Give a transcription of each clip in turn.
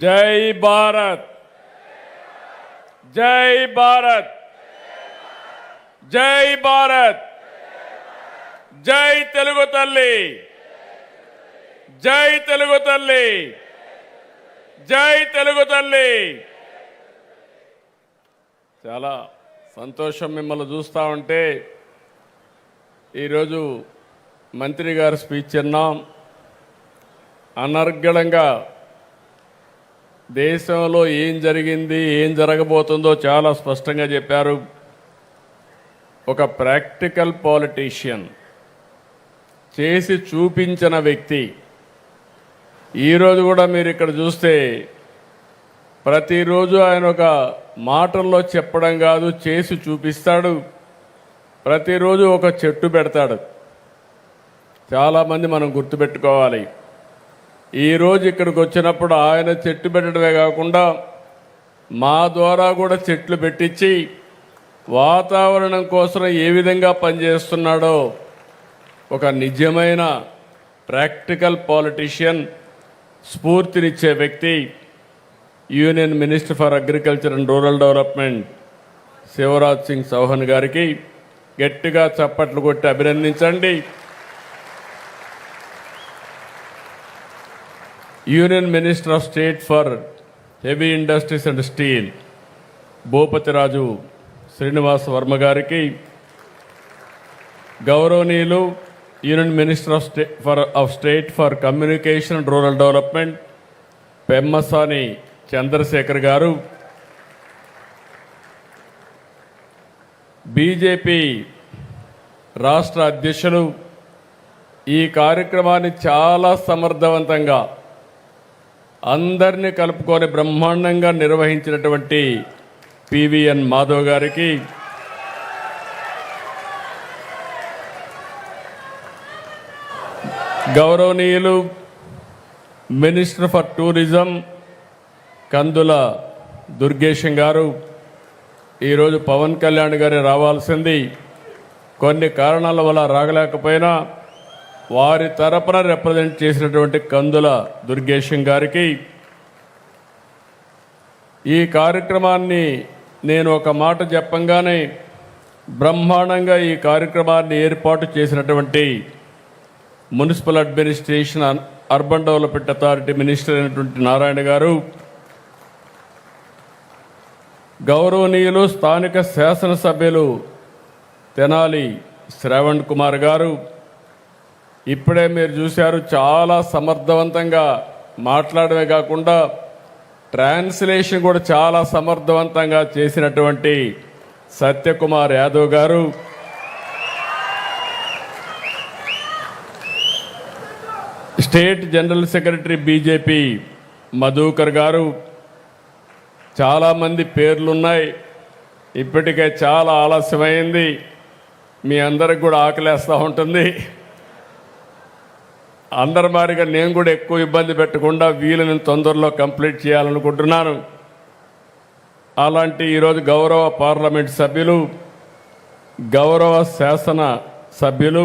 జై భారత్, జై భారత్, జై భారత్, జై తెలుగు తల్లి, జై తెలుగు తల్లి, జై తెలుగు తల్లి. చాలా సంతోషం మిమ్మల్ని చూస్తూ ఉంటే. ఈరోజు మంత్రి గారు స్పీచ్ విన్నాం. అనర్గళంగా దేశంలో ఏం జరిగింది, ఏం జరగబోతుందో చాలా స్పష్టంగా చెప్పారు. ఒక ప్రాక్టికల్ పాలిటీషియన్, చేసి చూపించిన వ్యక్తి. ఈరోజు కూడా మీరు ఇక్కడ చూస్తే ప్రతిరోజు ఆయన ఒక మాటల్లో చెప్పడం కాదు, చేసి చూపిస్తాడు. ప్రతిరోజు ఒక చెట్టు పెడతాడు. చాలామంది మనం గుర్తుపెట్టుకోవాలి. ఈరోజు ఇక్కడికి వచ్చినప్పుడు ఆయన చెట్టు పెట్టడమే కాకుండా మా ద్వారా కూడా చెట్లు పెట్టించి వాతావరణం కోసం ఏ విధంగా పనిచేస్తున్నాడో ఒక నిజమైన ప్రాక్టికల్ పాలిటీషియన్, స్ఫూర్తినిచ్చే వ్యక్తి union minister for agriculture and rural development Shivraj Singh Chouhan గారికి గట్టిగా చప్పట్లు కొట్టి అభినందించండి. Union minister of state for heavy industries and steel Bhupathiraju Srinivas Varma గారికి, గౌరవనీయులు union minister of state for communication and rural development Pemmasani Chandrasekhar garu, BJP రాష్ట్ర అధ్యక్షులు, ఈ కార్యక్రమాన్ని చాలా సమర్థవంతంగా అందరినీ కలుపుకొని బ్రహ్మాండంగా నిర్వహించినటువంటి పివిఎన్ మాధవ్ గారికి, గౌరవనీయులు మినిస్టర్ ఫర్ టూరిజం కందుల దుర్గేశం గారు, ఈరోజు పవన్ కళ్యాణ్ గారు రావాల్సింది, కొన్ని కారణాల వల్ల రాగలేకపోయినా వారి తరపున రిప్రజెంట్ చేసినటువంటి కందుల దుర్గేశం గారికి, ఈ కార్యక్రమాన్ని నేను ఒక మాట చెప్పంగానే బ్రహ్మాండంగా ఈ కార్యక్రమాన్ని ఏర్పాటు చేసినటువంటి municipal administration urban development authority minister అయినటువంటి నారాయణ గారు, గౌరవనీయులు స్థానిక శాసనసభ్యులు తెనాలి శ్రావణ్ కుమార్ గారు, ఇప్పుడే మీరు చూశారు చాలా సమర్థవంతంగా మాట్లాడమే కాకుండా ట్రాన్స్లేషన్ కూడా చాలా సమర్థవంతంగా చేసినటువంటి సత్యకుమార్ యాదవ్ గారు, state general secretary BJP Madhukar గారు. చాలామంది పేర్లున్నాయి. ఇప్పటికే చాలా ఆలస్యమైంది. మీ అందరికి కూడా ఆకలేస్తూ ఉంటుంది. అందరి మారిగా నేను కూడా ఎక్కువ ఇబ్బంది పెట్టకుండా వీళ్ళని తొందరలో కంప్లీట్ చేయాలనుకుంటున్నాను. అలాంటి ఈరోజు గౌరవ పార్లమెంట్ సభ్యులు, గౌరవ శాసన సభ్యులు,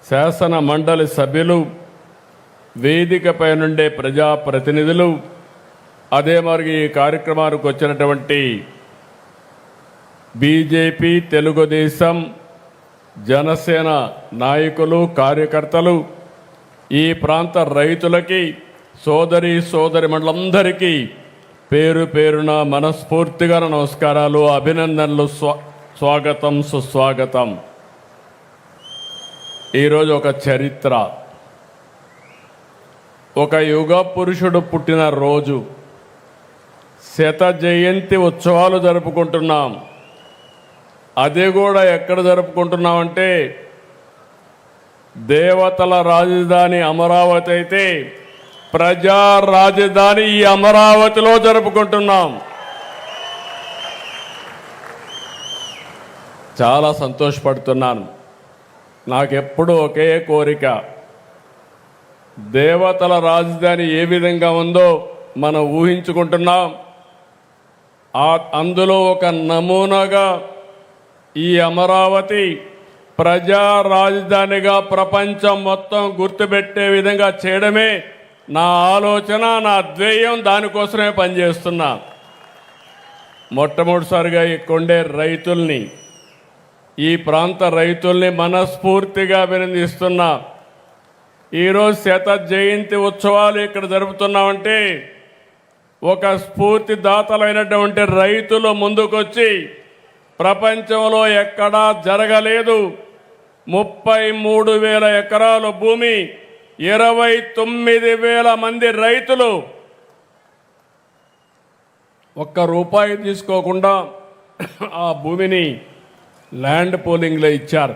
శాసన మండలి సభ్యులు, వేదికపై నుండే ప్రజాప్రతినిధులు, అదే మరి ఈ కార్యక్రమానికి వచ్చినటువంటి బీజేపీ, తెలుగుదేశం, జనసేన నాయకులు, కార్యకర్తలు, ఈ ప్రాంత రైతులకి, సోదరి మండలందరికీ పేరు పేరున మనస్ఫూర్తిగా నమస్కారాలు, అభినందనలు, స్వాగతం, సుస్వాగతం. ఈరోజు ఒక చరిత్ర, ఒక యుగ పురుషుడు పుట్టిన రోజు, శత జయంతి ఉత్సవాలు జరుపుకుంటున్నాం. అది కూడా ఎక్కడ జరుపుకుంటున్నామంటే దేవతల రాజధాని అమరావతి అయితే ప్రజా రాజధాని ఈ అమరావతిలో జరుపుకుంటున్నాం. చాలా సంతోషపడుతున్నాను. నాకెప్పుడు ఒకే కోరిక, దేవతల రాజధాని ఏ విధంగా ఉందో మనం ఊహించుకుంటున్నాం. అందులో ఒక నమూనాగా ఈ అమరావతి ప్రజా రాజధానిగా ప్రపంచం మొత్తం గుర్తుపెట్టే విధంగా చేయడమే నా ఆలోచన, నా ధ్యేయం దానికోసమే పనిచేస్తున్నా. మొట్టమొదటిసారిగా ఇక్కడుండే రైతుల్ని, ఈ ప్రాంత రైతుల్ని మనస్ఫూర్తిగా అభినందిస్తున్నా. ఈరోజు శత జయంతి ఉత్సవాలు ఇక్కడ జరుపుతున్నామంటే ఒక స్ఫూర్తిదాతలైనటువంటి రైతులు ముందుకొచ్చి ప్రపంచంలో ఎక్కడా జరగలేదు. 33,000 ఎకరాల భూమి, 29,000 మంది రైతులు ఒక్క రూపాయి తీసుకోకుండా ఆ భూమిని ల్యాండ్ పూలింగ్లో ఇచ్చారు.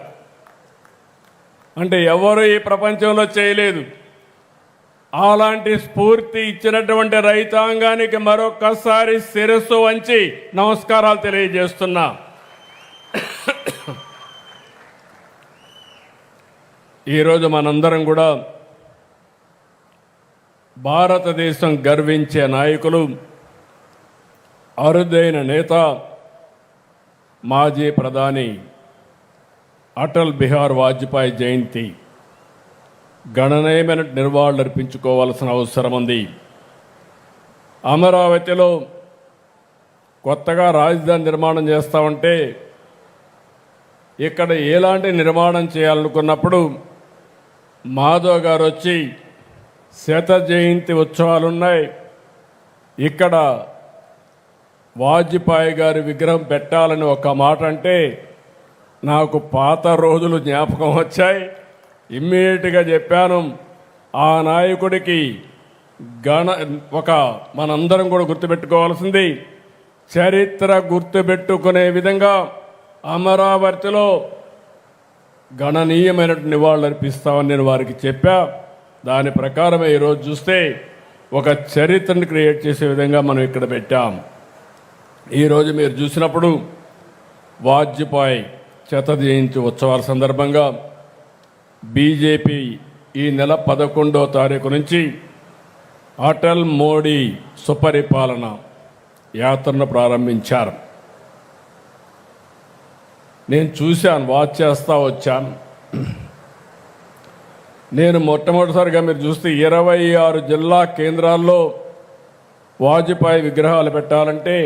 అంటే ఎవరు ఈ ప్రపంచంలో చేయలేదు. అలాంటి స్ఫూర్తి ఇచ్చినటువంటి రైతాంగానికి మరొక్కసారి శిరస్సు వంచి నమస్కారాలు తెలియజేస్తున్నా. ఈరోజు మనందరం కూడా భారతదేశం గర్వించే నాయకులు, అరుదైన నేత, మాజీ ప్రధాని అటల్ బిహారీ వాజ్పేయి జయంతి గణనీయమైన నివాళులర్పించుకోవాల్సిన అవసరం ఉంది. అమరావతిలో కొత్తగా రాజధాని నిర్మాణం చేస్తామంటే ఇక్కడ ఎలాంటి నిర్మాణం చేయాలనుకున్నప్పుడు మాధవ్ గారు వచ్చి శత జయంతి ఉత్సవాలున్నాయి, ఇక్కడ వాజ్పేయి గారి విగ్రహం పెట్టాలని ఒక మాట అంటే నాకు పాత రోజులు జ్ఞాపకం వచ్చాయి. ఇమ్మీడియట్గా చెప్పాను, ఆ నాయకుడికి మనందరం కూడా గుర్తుపెట్టుకోవాల్సింది, చరిత్ర గుర్తుపెట్టుకునే విధంగా అమరావతిలో గణనీయమైన నివాళులు అర్పిస్తామని నేను వారికి చెప్పా. దాని ప్రకారమే ఈరోజు చూస్తే ఒక చరిత్రను క్రియేట్ చేసే విధంగా మనం ఇక్కడ పెట్టాం. ఈరోజు మీరు చూసినప్పుడు వాజ్పేయి శత జయంతి ఉత్సవాల సందర్భంగా బీజేపీ ఈ నెల 11వ తారీఖు నుంచి అటల్ మోడీ సుపరిపాలన యాత్రను ప్రారంభించారు. నేను చూశాను, వాచ్ చేస్తా వచ్చాను. నేను మొట్టమొదటిసారిగా మీరు చూస్తే 26 జిల్లా కేంద్రాల్లో వాజ్పేయి విగ్రహాలు పెట్టాలంటే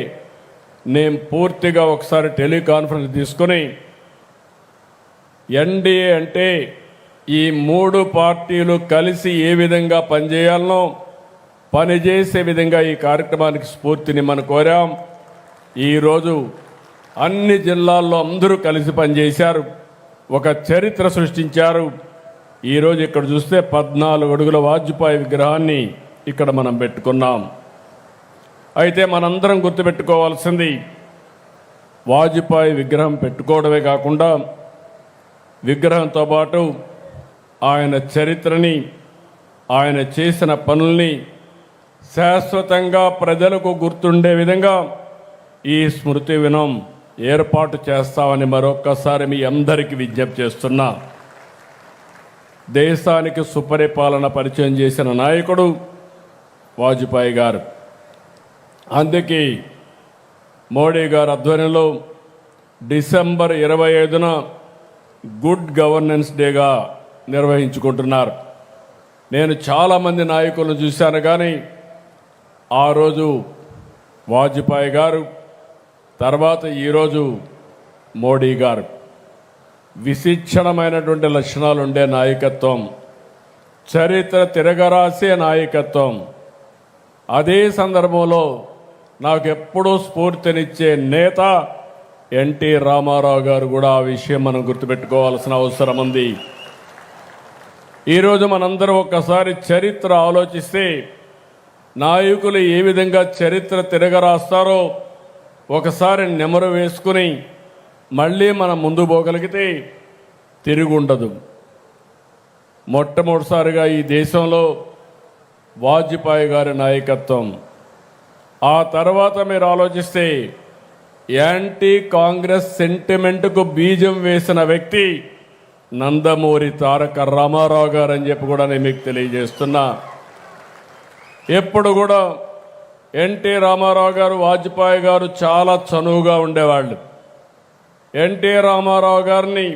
నేను పూర్తిగా ఒకసారి టెలికాన్ఫరెన్స్ తీసుకుని ఎన్డీఏ అంటే ఈ 3 పార్టీలు కలిసి ఏ విధంగా పనిచేయాలనో పనిచేసే విధంగా ఈ కార్యక్రమానికి స్ఫూర్తిని మనం కోరాం. ఈరోజు అన్ని జిల్లాల్లో అందరూ కలిసి పనిచేశారు, ఒక చరిత్ర సృష్టించారు. ఈరోజు ఇక్కడ చూస్తే 14 అడుగుల వాజ్పేయి విగ్రహాన్ని ఇక్కడ మనం పెట్టుకున్నాం. అయితే మనందరం గుర్తుపెట్టుకోవాల్సింది, వాజ్పేయి విగ్రహం పెట్టుకోవడమే కాకుండా విగ్రహంతో పాటు ఆయన చరిత్రని, ఆయన చేసిన పనుల్ని శాశ్వతంగా ప్రజలకు గుర్తుండే విధంగా ఈ స్మృతి వనం ఏర్పాటు చేస్తామని మరొక్కసారి మీ అందరికీ విజ్ఞప్తి చేస్తున్నా. దేశానికి సుపరిపాలన పరిచయం చేసిన నాయకుడు వాజ్పేయి గారు. అందుకే మోడీ గారి ఆధ్వర్యంలో డిసెంబర్ 25న గుడ్ గవర్నెన్స్ డేగా నిర్వహించుకుంటున్నారు. నేను చాలామంది నాయకులను చూశాను, కానీ ఆ రోజు వాజ్పేయి గారు, తర్వాత ఈరోజు మోడీ గారు విశిక్షణమైనటువంటి లక్షణాలు ఉండే నాయకత్వం, చరిత్ర తిరగరాసే నాయకత్వం. అదే సందర్భంలో నాకు ఎప్పుడూ స్ఫూర్తినిచ్చే నేత ఎన్టీ రామారావు గారు కూడా. ఆ విషయం మనం గుర్తుపెట్టుకోవాల్సిన అవసరం ఉంది. ఈరోజు మనందరం ఒక్కసారి చరిత్ర ఆలోచిస్తే నాయకులు ఏ విధంగా చరిత్ర తిరగరాస్తారో ఒకసారి నెమరు వేసుకుని మళ్ళీ మనం ముందు పోగలిగితే తిరుగుండదు. మొట్టమొదటిసారిగా ఈ దేశంలో వాజ్పేయి గారి నాయకత్వం. ఆ తర్వాత మీరు ఆలోచిస్తే యాంటీ కాంగ్రెస్ సెంటిమెంట్కు బీజం వేసిన వ్యక్తి నందమూరి తారక రామారావు గారు అని చెప్పి కూడా నేను మీకు తెలియజేస్తున్నా. ఎప్పుడు కూడా ఎన్టీ రామారావు గారు, వాజ్పేయి గారు చాలా చనువుగా ఉండేవాళ్ళు. ఎన్టీ రామారావు గారిని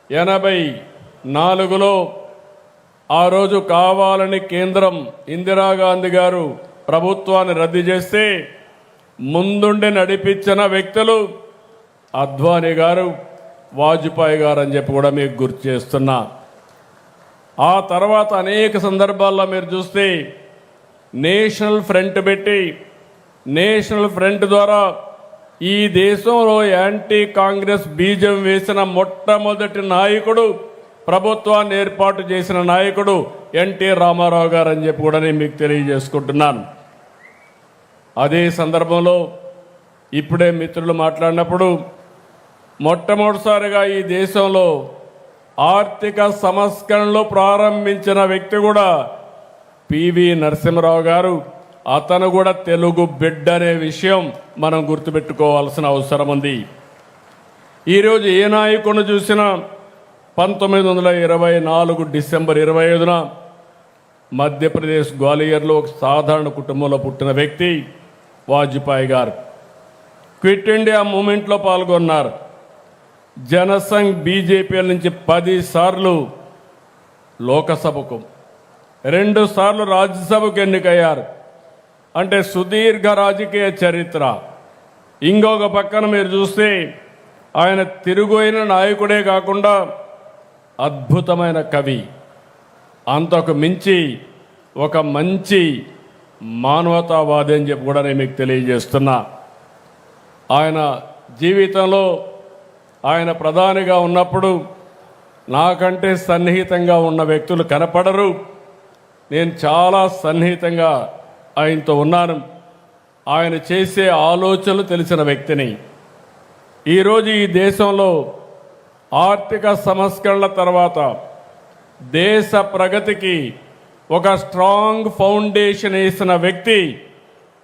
84లో ఆ రోజు కావాలని కేంద్రం ఇందిరాగాంధీ గారు ప్రభుత్వాన్ని రద్దు చేస్తే ముందుండి నడిపించిన వ్యక్తులు అద్వానీ గారు, వాజ్పేయి గారు అని చెప్పి కూడా మీకు గుర్తు చేస్తున్నా. ఆ తర్వాత అనేక సందర్భాల్లో మీరు చూస్తే నేషనల్ ఫ్రంట్ పెట్టి, నేషనల్ ఫ్రంట్ ద్వారా ఈ దేశంలో యాంటీ కాంగ్రెస్ బీజం వేసిన మొట్టమొదటి నాయకుడు, ప్రభుత్వాన్ని ఏర్పాటు చేసిన నాయకుడు ఎన్టీ రామారావు గారు అని చెప్పి కూడా నేను మీకు తెలియజేసుకుంటున్నాను. అదే సందర్భంలో ఇప్పుడే మిత్రులు మాట్లాడినప్పుడు మొట్టమొదటిసారిగా ఈ దేశంలో ఆర్థిక సంస్కరణలు ప్రారంభించిన వ్యక్తి కూడా పివి నరసింహరావు గారు. అతను కూడా తెలుగు బిడ్డ అనే విషయం మనం గుర్తుపెట్టుకోవాల్సిన అవసరం ఉంది. ఈరోజు ఏ నాయకుడిని చూసినా 1924 డిసెంబర్ 25న మధ్యప్రదేశ్ గ్వాలియర్లో ఒక సాధారణ కుటుంబంలో పుట్టిన వ్యక్తి వాజ్పేయి గారు. క్విట్ ఇండియా మూమెంట్లో పాల్గొన్నారు. జనసంఘ్ బీజేపీ నుంచి 10 సార్లు లోకసభకు, 2 సార్లు రాజ్యసభకు ఎన్నికయ్యారు. అంటే సుదీర్ఘ రాజకీయ చరిత్ర. ఇంకొక పక్కన మీరు చూస్తే ఆయన తిరుగైన నాయకుడే కాకుండా అద్భుతమైన కవి, అంతకు మించి ఒక మంచి మానవతావాది అని చెప్పి కూడా నేను మీకు తెలియజేస్తున్నా. ఆయన జీవితంలో ఆయన ప్రధానిగా ఉన్నప్పుడు నాకంటే సన్నిహితంగా ఉన్న వ్యక్తులు కనపడరు. నేను చాలా సన్నిహితంగా ఆయనతో ఉన్నాను. ఆయన చేసే ఆలోచనలు తెలిసిన వ్యక్తిని. ఈరోజు ఈ దేశంలో ఆర్థిక సంస్కరణల తర్వాత దేశ ప్రగతికి ఒక స్ట్రాంగ్ ఫౌండేషన్ వేసిన వ్యక్తి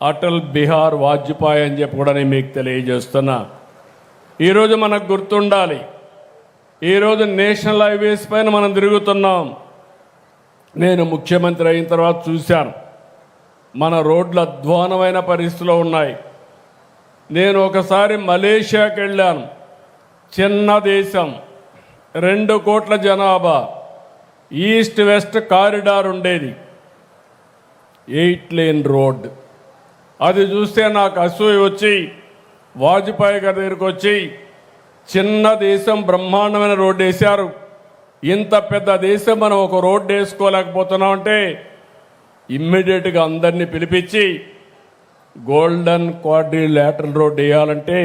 అటల్ బిహారీ వాజ్పేయి అని చెప్పి కూడా నేను మీకు తెలియజేస్తున్నా. ఈరోజు మనకు గుర్తుండాలి, ఈరోజు నేషనల్ హైవేస్ పైన మనం తిరుగుతున్నాం. నేను ముఖ్యమంత్రి అయిన తర్వాత చూశాను, మన రోడ్లు అధ్వానమైన పరిస్థితిలో ఉన్నాయి. నేను ఒకసారి మలేషియాకి వెళ్ళాను. చిన్న దేశం, 2 కోట్ల జనాభా, ఈస్ట్ వెస్ట్ కారిడార్ ఉండేది, 8 లేన్ రోడ్. అది చూస్తే నాకు అసూయ వచ్చి వాజ్పేయి గారి దగ్గరికి వచ్చి, చిన్న దేశం బ్రహ్మాండమైన రోడ్డు వేశారు, ఇంత పెద్ద దేశం మనం ఒక రోడ్డు వేసుకోలేకపోతున్నాం అంటే ఇమ్మీడియట్గా అందరినీ పిలిపించి గోల్డెన్ క్వాడ్రిలేటరల్ రోడ్డు వేయాలంటే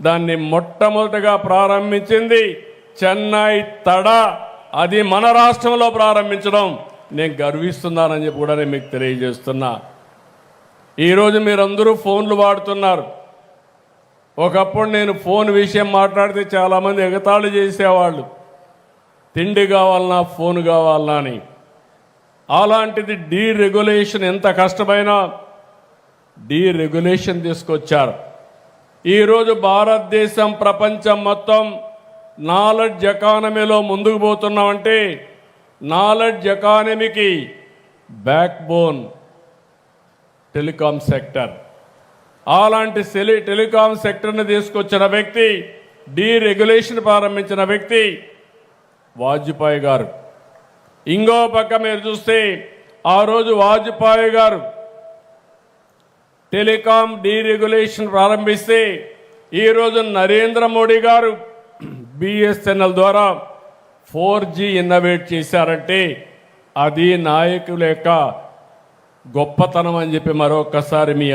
దాన్ని మొట్టమొదటిగా ప్రారంభించింది చెన్నై తడ. అది మన రాష్ట్రంలో ప్రారంభించడం నేను గర్విస్తున్నానని చెప్పి కూడా నేను మీకు తెలియజేస్తున్నా. ఈరోజు మీరందరూ ఫోన్లు వాడుతున్నారు. ఒకప్పుడు నేను ఫోన్ విషయం మాట్లాడితే చాలామంది ఎగతాళి చేసేవాళ్ళు, తిండి కావాలన్నా ఫోన్ కావాలన్నా అని. అలాంటిది డీరెగ్యులేషన్, ఎంత కష్టమైనా డీరెగ్యులేషన్ తీసుకొచ్చారు. ఈరోజు భారతదేశం, ప్రపంచం మొత్తం నాలెడ్జ్ ఎకానమీలో ముందుకు పోతున్నామంటే నాలెడ్జ్ ఎకానమీకి బ్యాక్ బోన్ టెలికాం సెక్టర్. అలాంటి టెలికాం సెక్టర్ని తీసుకొచ్చిన వ్యక్తి, డీరెగ్యులేషన్ ప్రారంభించిన వ్యక్తి వాజ్పేయి గారు. ఇంకో పక్క మీరు చూస్తే ఆ రోజు వాజ్పేయి గారు టెలికాం డీరెగ్యులేషన్ ప్రారంభిస్తే ఈరోజు నరేంద్ర మోడీ గారు బిఎస్ఎన్ఎల్ ద్వారా 4G ఇన్నోవేట్ చేశారంటే అది నాయకుల యొక్క గొప్పతనం అని చెప్పి మరొకసారి మీ